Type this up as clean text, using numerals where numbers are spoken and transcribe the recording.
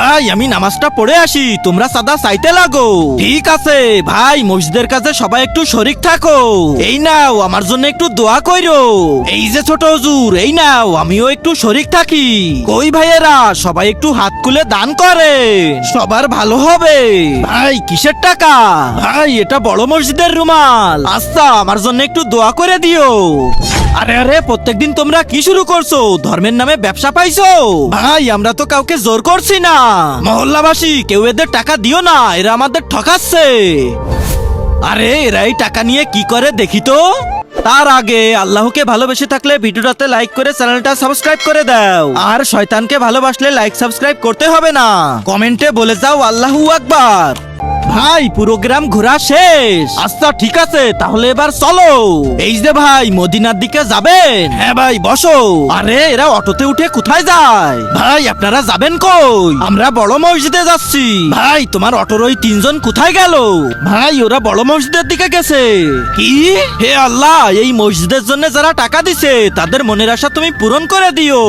ভাই আমি নামাজটা পড়ে আসি, তোমরা সাদা চাইতে লাগো। ঠিক আছে ভাই, মসজিদের কাছে সবাই একটু শরিক থাকো। এই নাও আমার জন্য একটু দোয়া কইরো। এই যে ছোট হুজুর, এই নাও আমিও একটু শরিক থাকি। কই ভাইয়েরা সবাই একটু হাত খুলে দান করে, সবার ভালো হবে। ভাই কিসের টাকা? ভাই এটা বড় মসজিদের রুমাল। আচ্ছা আমার জন্য একটু দোয়া করে দিও। আরে আরে প্রত্যেকদিন তোমরা কি শুরু করছো? ধর্মের নামে ব্যবসা পাইছো? ভাই আমরা তো কাউকে জোর করছি না। মহল্লাবাসী কেউ এদের টাকা দিও না, এরা আমাদের ঠকাচ্ছে। আরে এরা এই টাকা নিয়ে কি করে দেখি তো। তার আগে আল্লাহকে ভালোবেসে থাকলে ভিডিওটাতে লাইক করে চ্যানেলটা সাবস্ক্রাইব করে দাও। আর শয়তানকে ভালোবাসলে লাইক সাবস্ক্রাইব করতে হবে না, কমেন্টে বলে যাও আল্লাহু আকবার। ভাই পুরো গ্রাম ঘোরা শেষ। আচ্ছা ঠিক আছে তাহলে এবার চলো। এই যে ভাই মদিনার দিকে যাবেন? হ্যাঁ ভাই বসো। আরে এরা অটোতে উঠে কোথায় যায়? ভাই আপনারা যাবেন কই? আমরা বড় মসজিদে যাচ্ছি। ভাই তোমার অটোর ওই তিনজন কোথায় গেল? ভাই ওরা বড় মসজিদের দিকে গেছে। কি? হে আল্লাহ, এই মসজিদের জন্য যারা টাকা দিছে তাদের মনের আশা তুমি পূরণ করে দিও।